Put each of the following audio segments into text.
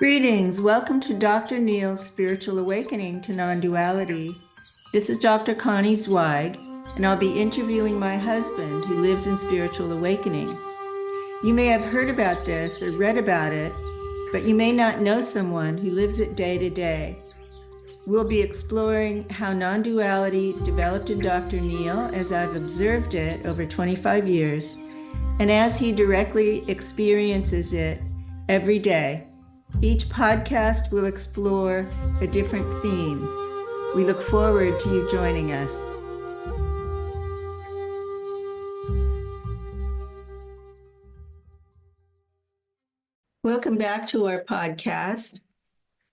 Greetings. Welcome to Dr. Neil's Spiritual Awakening to Non-Duality. This is Dr. Connie Zweig, and I'll be interviewing my husband who lives in spiritual awakening. You may have heard about this or read about it, but you may not know someone who lives it day to day. We'll be exploring how non-duality developed in Dr. Neil as I've observed it over 25 years, and as he directly experiences it every day. Each podcast will explore a different theme. We look forward to you joining us. Welcome back to our podcast.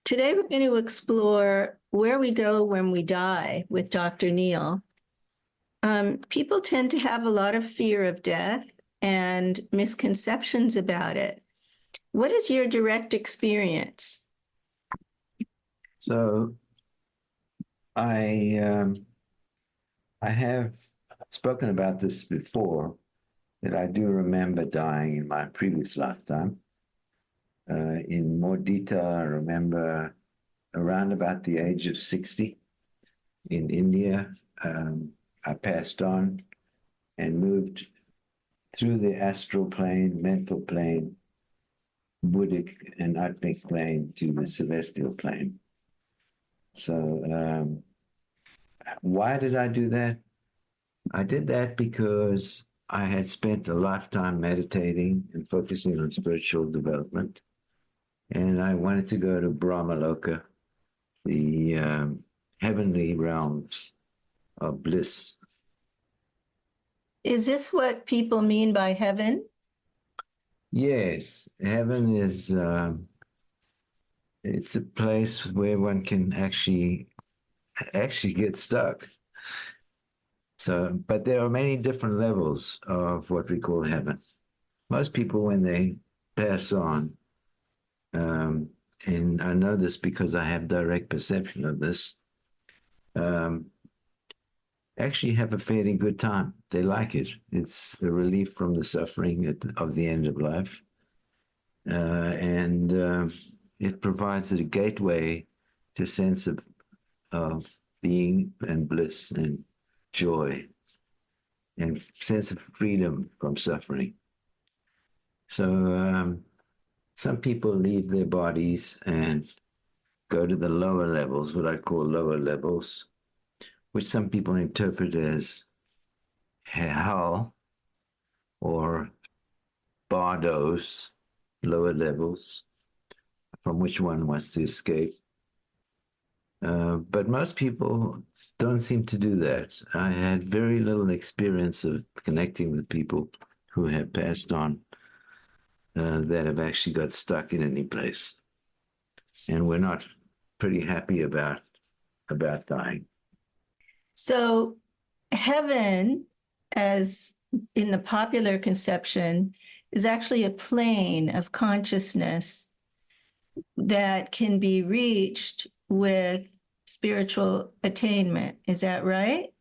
Today we're going to explore where we go when we die with Dr. Neil. People tend to have a lot of fear of death and misconceptions about it. What is your direct experience? So I have spoken about this before, that I do remember dying in my previous lifetime. In more detail, I remember around about the age of 60 in India. I passed on and moved through the astral plane, mental plane, Buddhic and Atmic plane to the celestial plane. So why did I do that? I did that because I had spent a lifetime meditating and focusing on spiritual development. And I wanted to go to Brahmaloka, the heavenly realms of bliss. Is this what people mean by heaven? Yes, heaven is it's a place where one can actually get stuck. So, but there are many different levels of what we call heaven. Most people, when they pass on, and I know this because I have direct perception of this, actually have a fairly good time. They like it. It's a relief from the suffering of the end of life. And it provides a gateway to sense of being and bliss and joy and sense of freedom from suffering. So some people leave their bodies and go to the lower levels, what I call lower levels, which some people interpret as hell or bardos, lower levels, from which one wants to escape. But most people don't seem to do that. I had very little experience of connecting with people who have passed on that have actually got stuck in any place. And we're not pretty happy about dying. So heaven, as in the popular conception, is actually a plane of consciousness that can be reached with spiritual attainment. Is that right?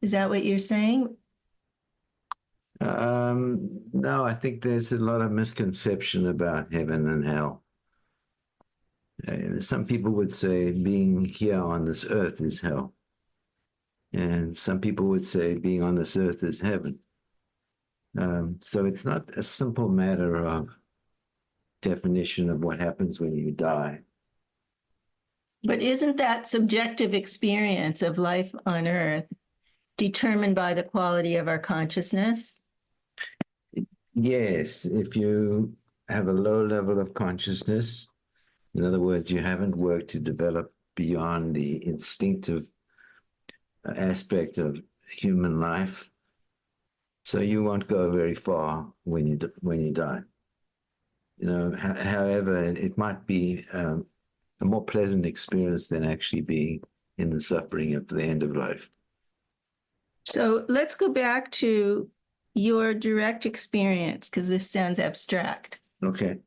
Is that what you're saying? No, I think there's a lot of misconception about heaven and hell. Some people would say being here on this earth is hell. And some people would say being on this earth is heaven. So it's not a simple matter of definition of what happens when you die. But isn't that subjective experience of life on earth determined by the quality of our consciousness? Yes, if you have a low level of consciousness, in other words, you haven't worked to develop beyond the instinctive aspect of human life, so you won't go very far when you die. You know, however, it might be a more pleasant experience than actually being in the suffering at the end of life. So let's go back to your direct experience, because this sounds abstract. Okay.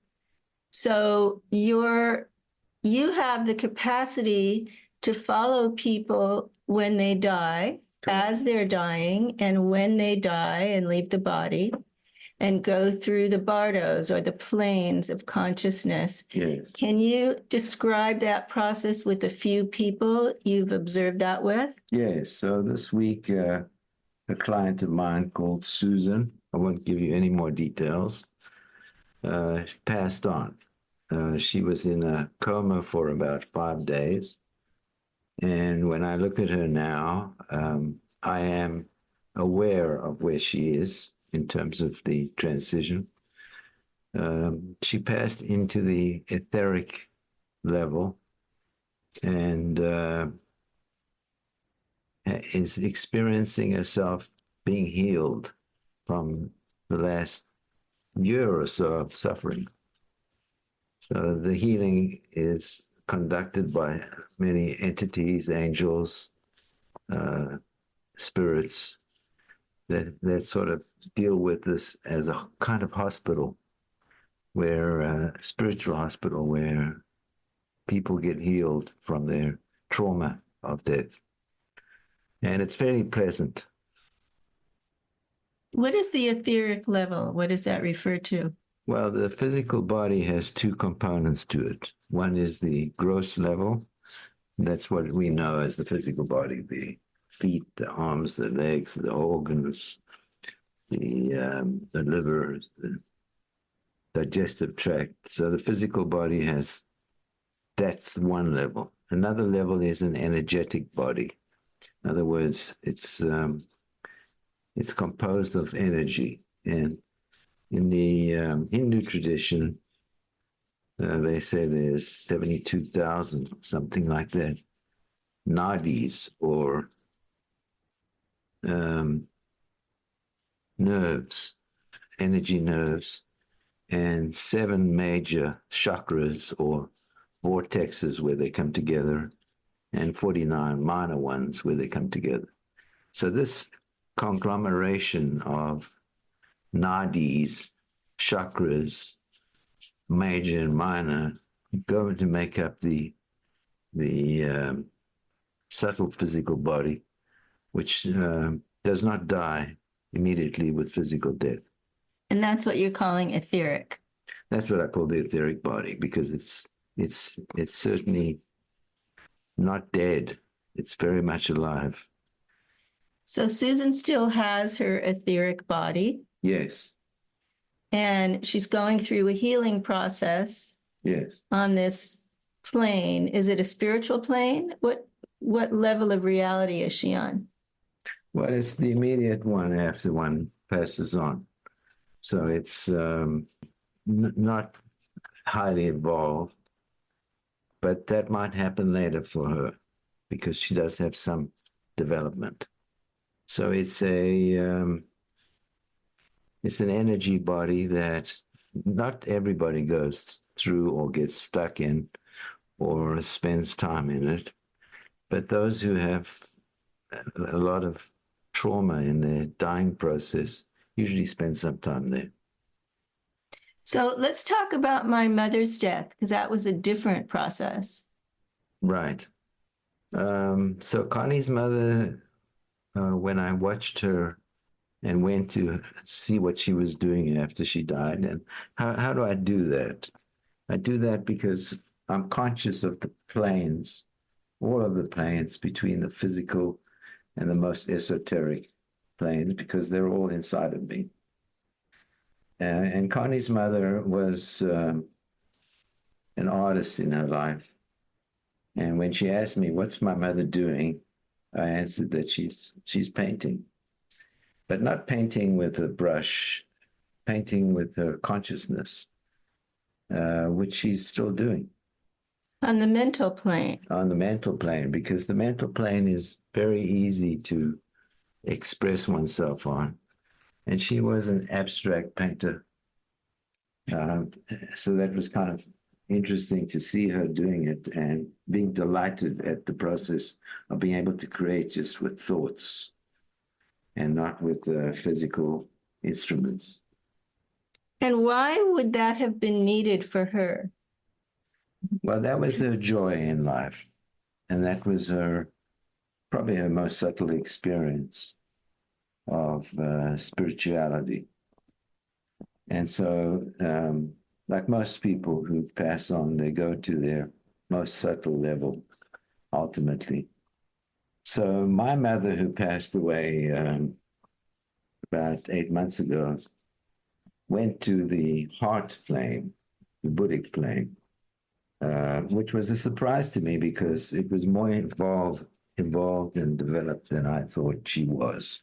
So you have the capacity to follow people when they die, as they're dying, and when they die and leave the body. and go through the bardos or the planes of consciousness. Yes. Can you describe that process with a few people you've observed that with? Yes. So this week, a client of mine called Susan, I won't give you any more details, passed on. She was in a coma for about 5 days. And when I look at her now, I am aware of where she is in terms of the transition. She passed into the etheric level and is experiencing herself being healed from the last year or so of suffering. So the healing is conducted by many entities, angels, spirits that sort of deal with this as a kind of hospital, where spiritual hospital, where people get healed from their trauma of death. And it's very pleasant. What is the etheric level? What does that refer to? Well, the physical body has two components to it. One is the gross level. That's what we know as the physical body, the feet, the arms, the legs, the organs, the liver, the digestive tract. So the physical body that's one level. Another level is an energetic body. In other words, it's composed of energy. And in the Hindu tradition, they say there's 72,000, something like that, nadis or nerves, energy nerves, and 7 major chakras or vortexes where they come together, and 49 minor ones where they come together. So this conglomeration of nadis, chakras, major and minor, go to make up the subtle physical body, which does not die immediately with physical death. And that's what you're calling etheric. That's what I call the etheric body, because it's certainly not dead. It's very much alive. So Susan still has her etheric body. Yes. And she's going through a healing process. Yes. On this plane. Is it a spiritual plane? What level of reality is she on? Well, it's the immediate one after one passes on. So it's not highly involved, but that might happen later for her because she does have some development. So it's an energy body that not everybody goes through or gets stuck in or spends time in it, but those who have a lot of trauma in their dying process usually spend some time there. So let's talk about my mother's death, because that was a different process. Right. So Connie's mother, when I watched her and went to see what she was doing after she died, and how do I do that? I do that because I'm conscious of the planes, all of the planes between the physical and the most esoteric planes, because they're all inside of me. And Connie's mother was an artist in her life. And when she asked me, what's my mother doing? I answered that she's painting, but not painting with a brush, painting with her consciousness, which she's still doing. On the mental plane. On the mental plane, because the mental plane is very easy to express oneself on. And she was an abstract painter. So that was kind of interesting to see her doing it and being delighted at the process of being able to create just with thoughts and not with physical instruments. And why would that have been needed for her? Well, that was her joy in life. And that was probably her most subtle experience of spirituality. And so, like most people who pass on, they go to their most subtle level ultimately. So my mother, who passed away about 8 months ago, went to the heart plane, the Buddhic plane, which was a surprise to me because it was more involved and developed than I thought she was.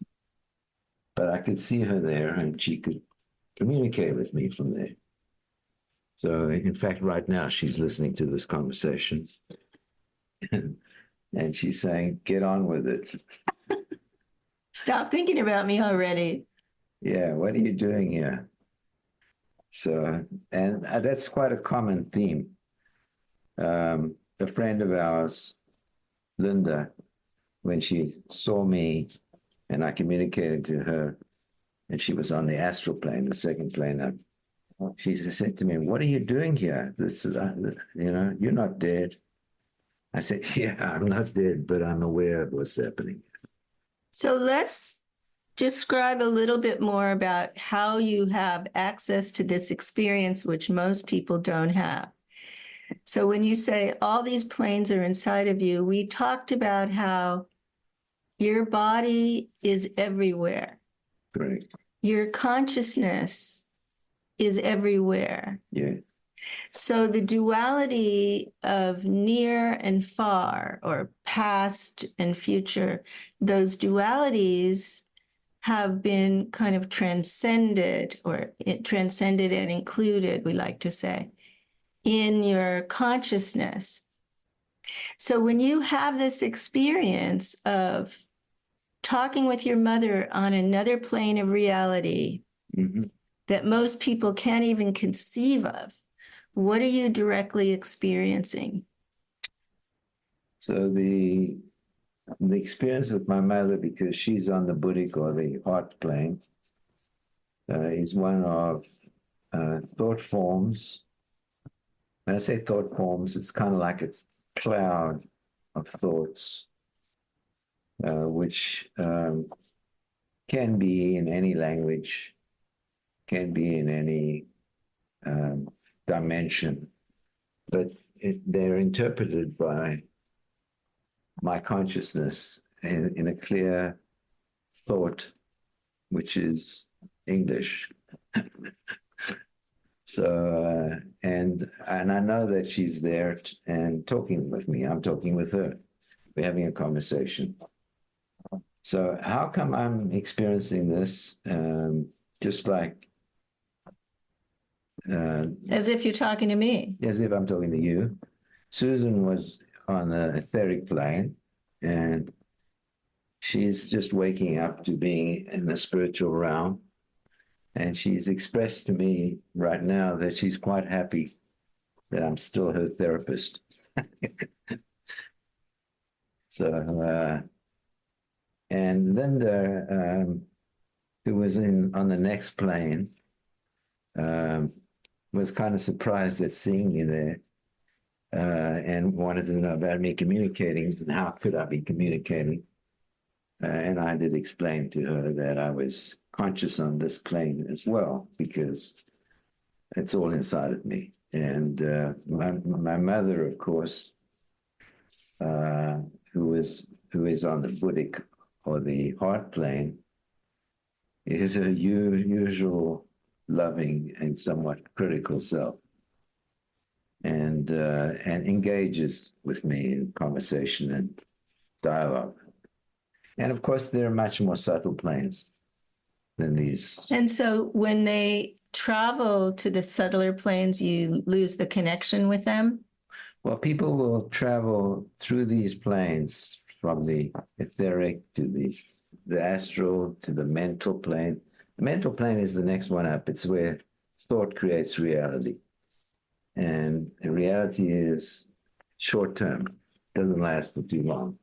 But I could see her there and she could communicate with me from there. So, in fact, right now she's listening to this conversation and she's saying, get on with it. Stop thinking about me already. Yeah, what are you doing here? So, and that's quite a common theme. A friend of ours, Linda, when she saw me and I communicated to her, and she was on the astral plane, the second plane up, she said to me, "What are you doing here? You're not dead." I said, "Yeah, I'm not dead, but I'm aware of what's happening." So let's describe a little bit more about how you have access to this experience, which most people don't have. So when you say all these planes are inside of you, we talked about how your body is everywhere. Correct. Your consciousness is everywhere. Yeah. So the duality of near and far, or past and future, those dualities have been kind of transcended, or transcended and included, we like to say, in your consciousness. So when you have this experience of talking with your mother on another plane of reality that most people can't even conceive of, what are you directly experiencing? So the experience with my mother, because she's on the Buddhic or the heart plane, is one of thought forms. When I say thought forms, it's kind of like a cloud of thoughts, which can be in any language, can be in any dimension, but they're interpreted by my consciousness in a clear thought, which is English. So, and I know that she's there and talking with me. I'm talking with her. We're having a conversation. So how come I'm experiencing this just like as if you're talking to me? As if I'm talking to you. Susan was on the etheric plane, and she's just waking up to being in the spiritual realm. And she's expressed to me right now that she's quite happy that I'm still her therapist. So, and Linda, who was on the next plane, was kind of surprised at seeing me there and wanted to know about me communicating and how could I be communicating. And I did explain to her that I was conscious on this plane as well, because it's all inside of me. And my mother, of course, who is on the Buddhic or the heart plane, is her usual loving and somewhat critical self, and engages with me in conversation and dialogue. And of course, there are much more subtle planes than these. And so when they travel to the subtler planes, you lose the connection with them? Well, people will travel through these planes from the etheric to the astral to the mental plane. The mental plane is the next one up. It's where thought creates reality. And reality is short term, doesn't last for too long.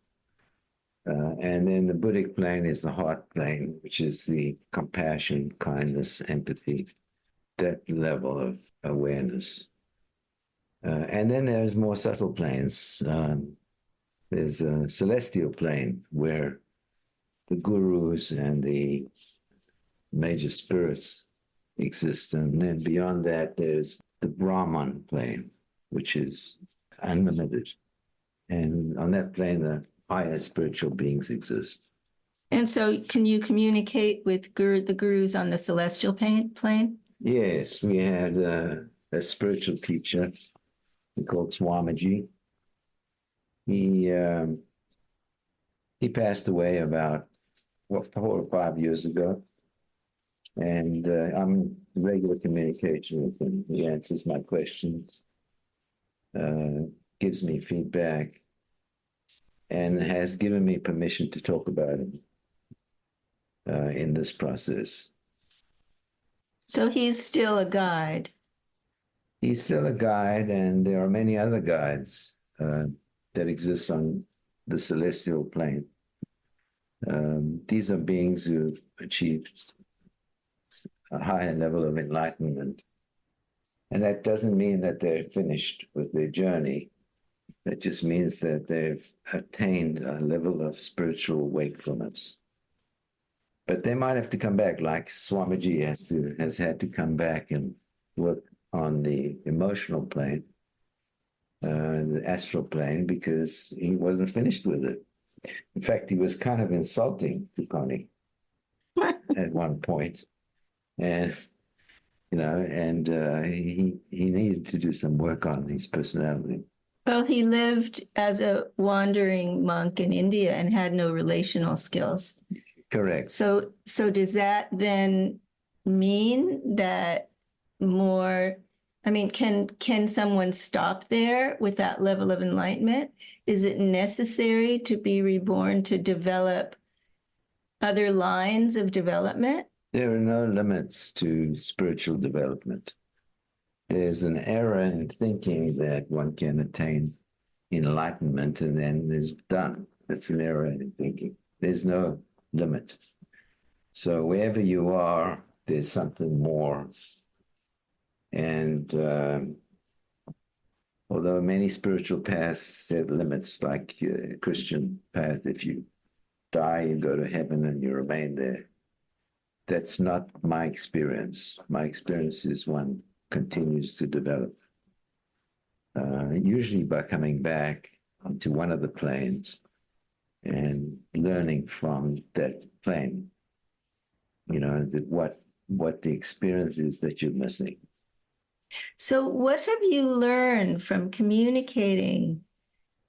And then the Buddhic plane is the heart plane, which is the compassion, kindness, empathy, that level of awareness. And then there's more subtle planes. There's a celestial plane where the gurus and the major spirits exist. And then beyond that, there's the Brahman plane, which is unlimited. And on that plane, the higher spiritual beings exist. And so can you communicate with the gurus on the celestial plane? Yes, we had a spiritual teacher called Swamiji. He passed away about 4 or 5 years ago. And I'm in regular communication with him. He answers my questions, gives me feedback, and has given me permission to talk about him in this process. So he's still a guide. He's still a guide, and there are many other guides that exist on the celestial plane. These are beings who've achieved a higher level of enlightenment. And that doesn't mean that they're finished with their journey. That just means that they've attained a level of spiritual wakefulness. But they might have to come back, like Swamiji has had to come back and work on the emotional plane, the astral plane, because he wasn't finished with it. In fact, he was kind of insulting to Connie at one point. And, he needed to do some work on his personality. Well, he lived as a wandering monk in India and had no relational skills. Correct. So does that then mean that can someone stop there with that level of enlightenment? Is it necessary to be reborn to develop other lines of development? There are no limits to spiritual development. There's an error in thinking that one can attain enlightenment and then it's done. That's an error in thinking. There's no limit. So wherever you are, there's something more. And although many spiritual paths set limits, like Christian path, if you die, you go to heaven and you remain there. That's not my experience. My experience is one continues to develop, usually by coming back to one of the planes and learning from that plane, what the experience is that you're missing. So what have you learned from communicating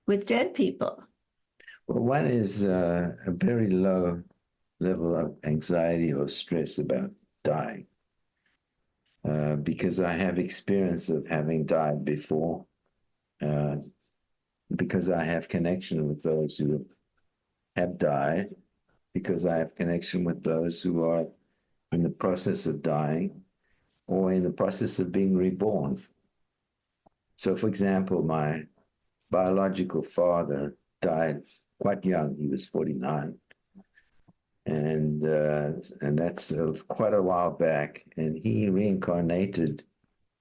with dead people? Well, one is a very low level of anxiety or stress about dying, because I have experience of having died before, because I have connection with those who have died, because I have connection with those who are in the process of dying or in the process of being reborn. So, for example, my biological father died quite young. He was 49. And that's quite a while back. And he reincarnated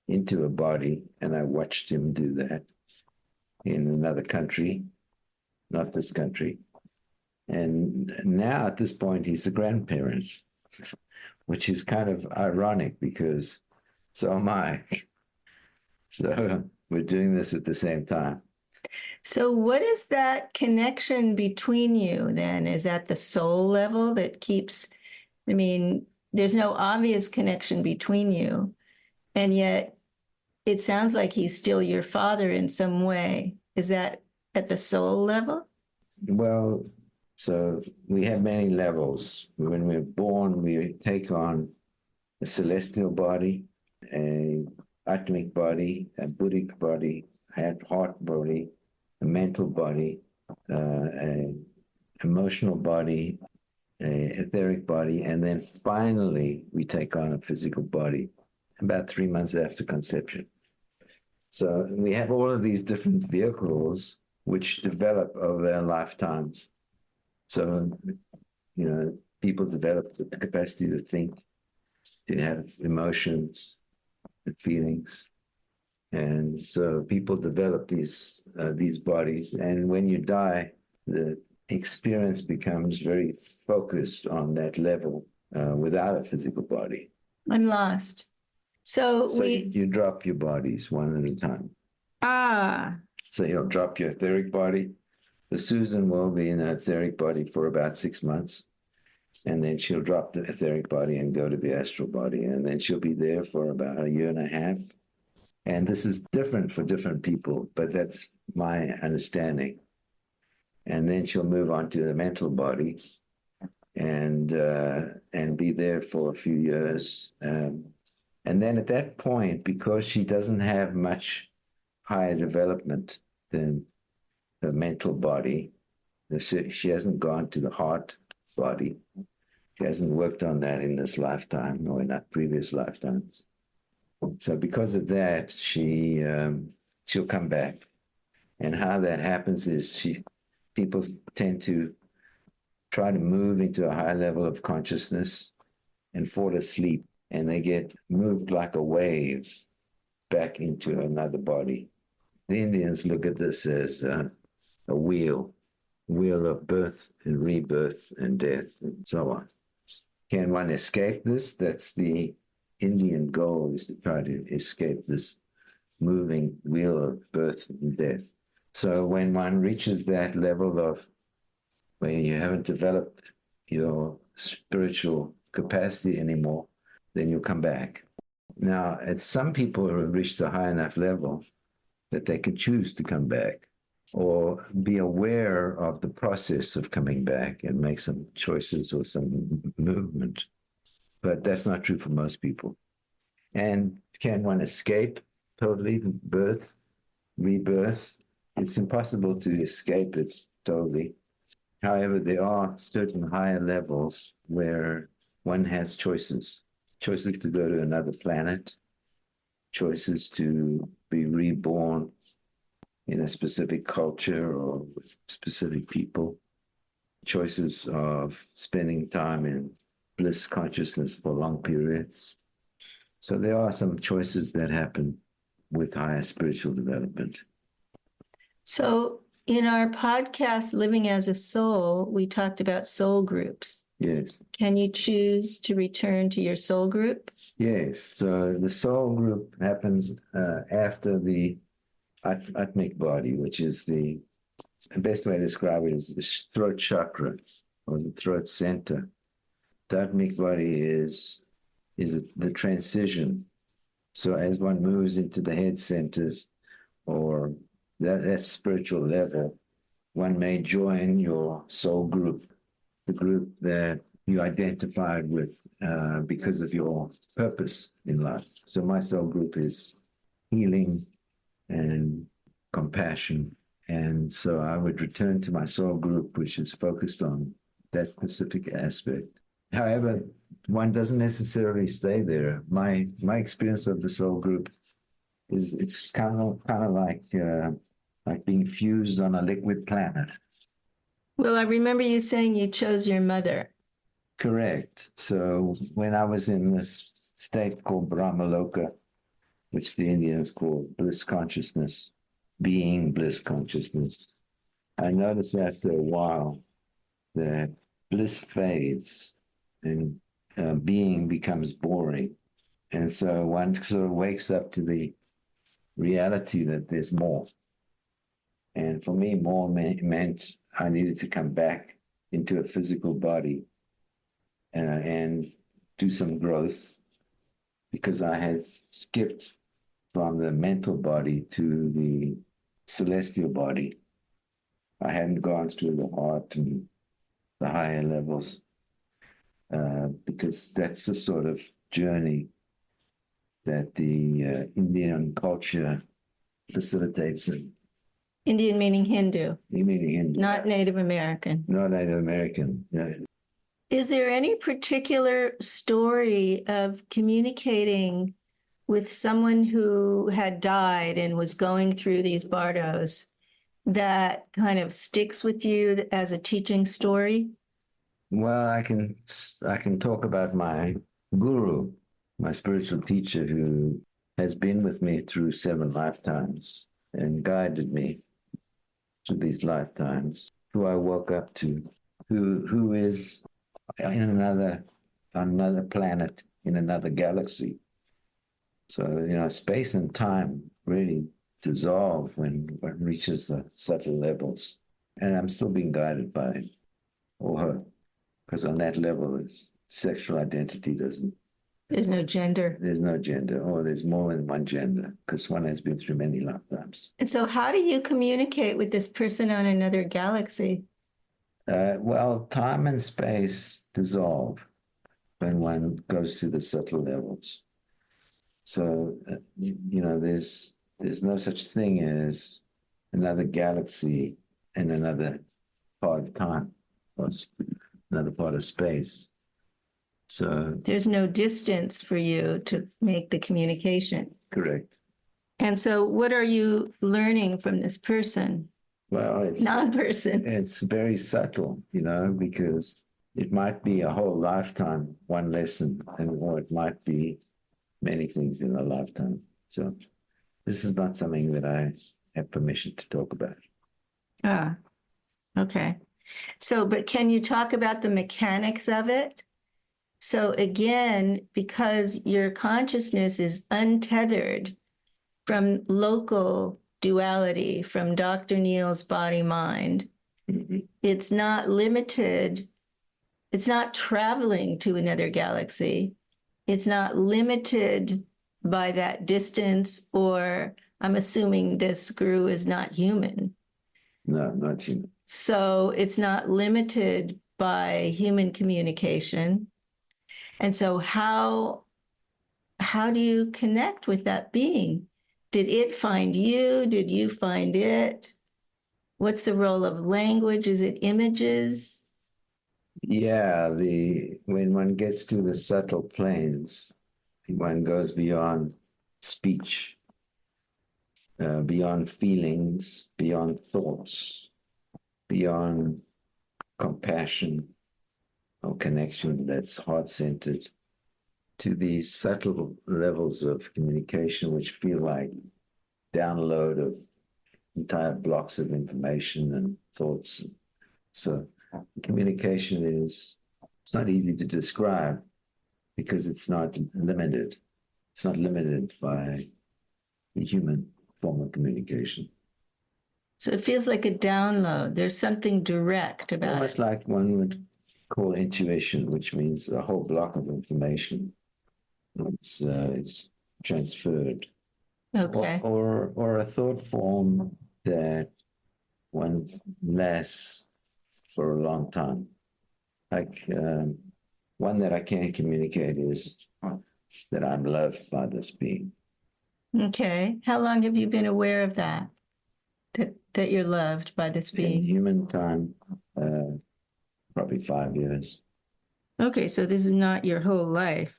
into a body, and I watched him do that in another country, not this country. And now at this point, he's a grandparent, which is kind of ironic because so am I. So we're doing this at the same time. So what is that connection between you then? Is that the soul level that keeps, there's no obvious connection between you, and yet it sounds like he's still your father in some way. Is that at the soul level? Well, so we have many levels. When we're born, we take on a celestial body, a atmic body, a Buddhic body, a heart body, a mental body, an emotional body, an etheric body, and then finally we take on a physical body about 3 months after conception. So we have all of these different vehicles which develop over our lifetimes. So, people develop the capacity to think, to have emotions and feelings. And so people develop these bodies, and when you die, the experience becomes very focused on that level without a physical body. I'm lost. So So you drop your bodies one at a time. So you'll drop your etheric body. So Susan will be in the etheric body for about 6 months. And then she'll drop the etheric body and go to the astral body. And then she'll be there for about 1.5 years. And this is different for different people, but that's my understanding. And then she'll move on to the mental body and be there for a few years. And then at that point, because she doesn't have much higher development than the mental body, she hasn't gone to the heart body. She hasn't worked on that in this lifetime or in previous lifetimes. So because of that, she'll come back. And how that happens is people tend to try to move into a high level of consciousness and fall asleep, and they get moved like a wave back into another body. The Indians look at this as a wheel of birth and rebirth and death and so on. Can one escape this? That's the Indian goal, is to try to escape this moving wheel of birth and death. So when one reaches that level of where you haven't developed your spiritual capacity anymore, then you'll come back. Now, some people have reached a high enough level that they can choose to come back or be aware of the process of coming back and make some choices or some movement. But that's not true for most people. And can one escape totally birth, rebirth? It's impossible to escape it totally. However, there are certain higher levels where one has choices to go to another planet, choices to be reborn in a specific culture or with specific people, choices of spending time in bliss consciousness for long periods. So there are some choices that happen with higher spiritual development. So in our podcast, Living as a Soul, we talked about soul groups. Yes. Can you choose to return to your soul group? Yes. So the soul group happens after the Atmic body, which is the best way to describe it is the throat chakra or the throat center. The Atmic body is the transition. So as one moves into the head centers or that spiritual level, one may join your soul group, the group that you identified with because of your purpose in life. So my soul group is healing and compassion. And so I would return to my soul group, which is focused on that specific aspect. However, one doesn't necessarily stay there. My experience of the soul group is it's kind of like being fused on a liquid planet. Well, I remember you saying you chose your mother. Correct. So when I was in this state called Brahmaloka, which the Indians call bliss consciousness, being bliss consciousness, I noticed after a while that bliss fades and being becomes boring. And so one sort of wakes up to the reality that there's more. And for me, more meant I needed to come back into a physical body and do some growth because I had skipped from the mental body to the celestial body. I hadn't gone through the heart and the higher levels because that's the sort of journey that the Indian culture facilitates. Indian meaning Hindu. Meaning Hindu. Not Native American. Not Native American. No. Is there any particular story of communicating with someone who had died and was going through these bardos that kind of sticks with you as a teaching story? Well, I can talk about my guru, my spiritual teacher who has been with me through 7 lifetimes and guided me through these lifetimes, who I woke up to, who is in another planet in another galaxy. So, space and time really dissolve when one reaches the subtle levels. And I'm still being guided by him or her, because on that level, it's sexual identity doesn't. There's no gender. There's no gender, or there's more than one gender, because one has been through many lifetimes. And so how do you communicate with this person on another galaxy? Well, time and space dissolve when one goes to the subtle levels. So, there's no such thing as another galaxy and another part of time, or another part of space. So there's no distance for you to make the communication. Correct. And so what are you learning from this person? Well, it's non-person. It's very subtle, because it might be a whole lifetime, one lesson, or it might be many things in a lifetime. So this is not something that I have permission to talk about. Ah, okay. So, but can you talk about the mechanics of it? So again, because your consciousness is untethered from local duality, from Dr. Neal's body-mind, it's not limited. It's not traveling to another galaxy. It's not limited by that distance, or I'm assuming this guru is not human. No, not human. So it's not limited by human communication. And so how do you connect with that being? Did it find you? Did you find it? What's the role of language? Is it images? Yeah, when one gets to the subtle planes, one goes beyond speech, beyond feelings, beyond thoughts, beyond compassion or connection that's heart-centered, to these subtle levels of communication which feel like download of entire blocks of information and thoughts. So communication it's not easy to describe because it's not limited. It's not limited by the human form of communication. So it feels like a download. There's something direct about Almost it. like one would call intuition, which means a whole block of information. It's transferred. Okay. Or a thought form that one lasts for a long time. Like one that I can communicate is that I'm loved by this being. Okay. How long have you been aware of that? That you're loved by this In being? human time, probably 5 years. Okay, so this is not your whole life.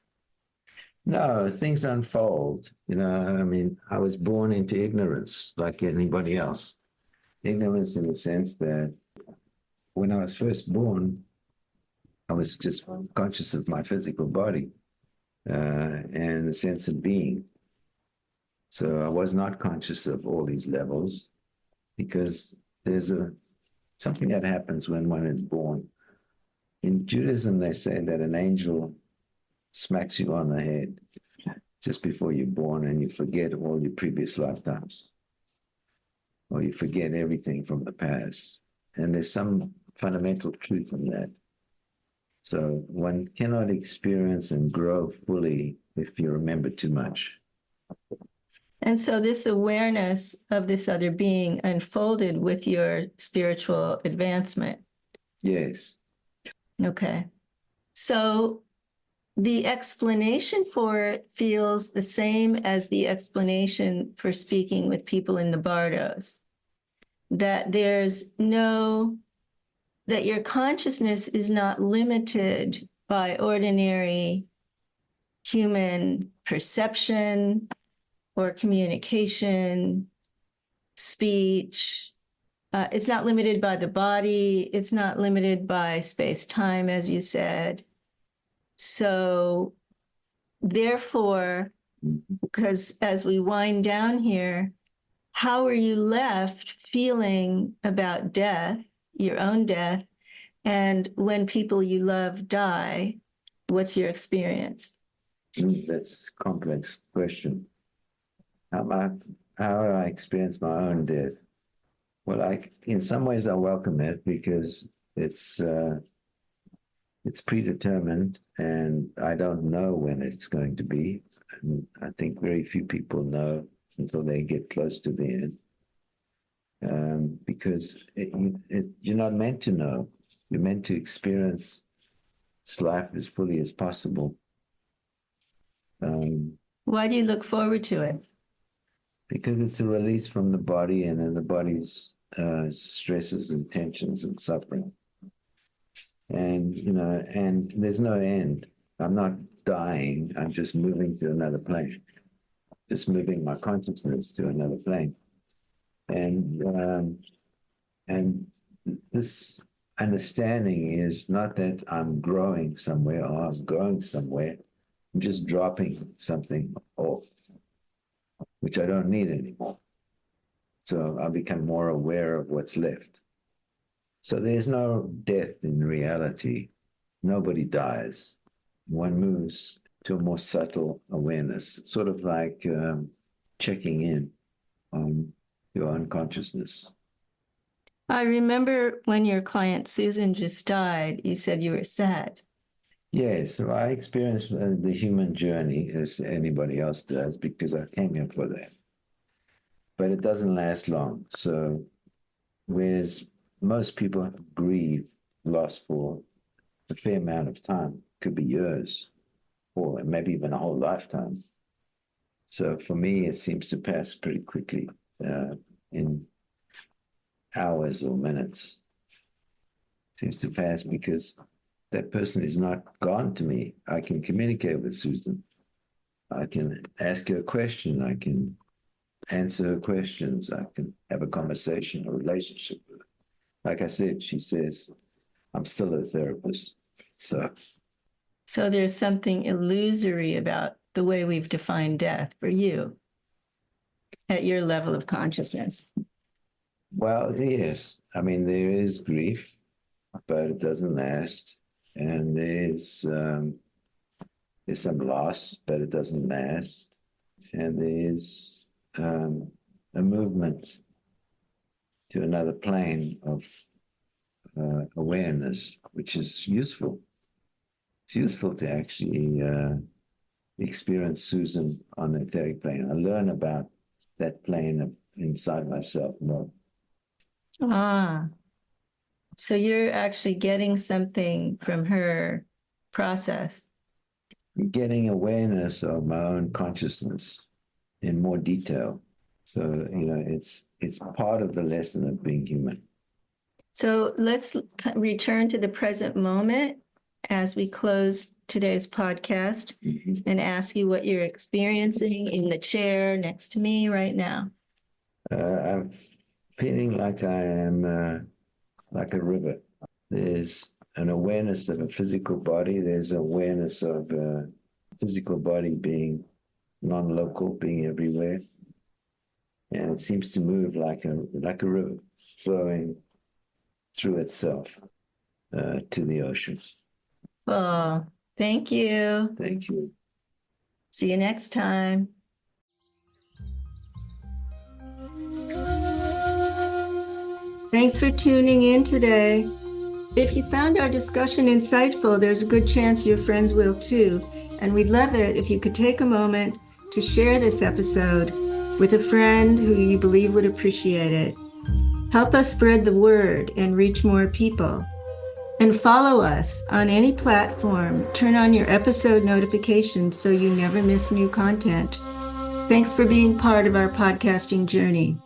No, things unfold. I was born into ignorance like anybody else. Ignorance in the sense that when I was first born, I was just conscious of my physical body and the sense of being. So I was not conscious of all these levels because there's something that happens when one is born. In Judaism, they say that an angel smacks you on the head just before you're born and you forget all your previous lifetimes, or you forget everything from the past. And there's some fundamental truth in that. So one cannot experience and grow fully if you remember too much. And so this awareness of this other being unfolded with your spiritual advancement. Yes. Okay. So the explanation for it feels the same as the explanation for speaking with people in the bardos. That that your consciousness is not limited by ordinary human perception or communication, speech. It's not limited by the body. It's not limited by space-time, as you said. So therefore, because as we wind down here, how are you left feeling about death, your own death, and when people you love die, what's your experience? That's a complex question. How do I experience my own death? Well, in some ways I welcome it because it's predetermined, and I don't know when it's going to be. And I think very few people know until they get close to the end, because you're not meant to know. You're meant to experience this life as fully as possible. Why do you look forward to it? Because it's a release from the body, and then the body's stresses and tensions and suffering. And, and there's no end. I'm not dying. I'm just moving to another plane, just moving my consciousness to another plane. And this understanding is not that I'm growing somewhere or I'm going somewhere. I'm just dropping something off, which I don't need anymore. So I'll become more aware of what's left. So there's no death in reality. Nobody dies. One moves to a more subtle awareness, sort of like checking in on your own consciousness. I remember when your client Susan just died, you said you were sad. Yes, so I experienced the human journey as anybody else does because I came here for that. But it doesn't last long. So whereas most people grieve loss for a fair amount of time, could be years, or maybe even a whole lifetime. So for me, it seems to pass pretty quickly, in hours or minutes. It seems to pass because that person is not gone to me. I can communicate with Susan. I can ask her a question. I can answer her questions. I can have a conversation, a relationship with her. Like I said, she says, I'm still a therapist. So there's something illusory about the way we've defined death for you at your level of consciousness. Well, yes. I mean, there is grief, but it doesn't last. And there's some loss, but it doesn't last. And there's a movement to another plane of awareness, which is useful. It's useful to actually experience Susan on the etheric plane. I learn about that plane inside myself more. So you're actually getting something from her process. Getting awareness of my own consciousness in more detail. So, it's part of the lesson of being human. So let's return to the present moment as we close today's podcast and ask you what you're experiencing in the chair next to me right now. I'm feeling like I am like a river. There's an awareness of a physical body. There's awareness of a physical body being non-local, being everywhere. And it seems to move like a river, flowing through itself to the ocean. Oh, thank you. Thank you. See you next time. Thanks for tuning in today. If you found our discussion insightful, there's a good chance your friends will too. And we'd love it if you could take a moment to share this episode with a friend who you believe would appreciate it. Help us spread the word and reach more people. And follow us on any platform. Turn on your episode notifications so you never miss new content. Thanks for being part of our podcasting journey.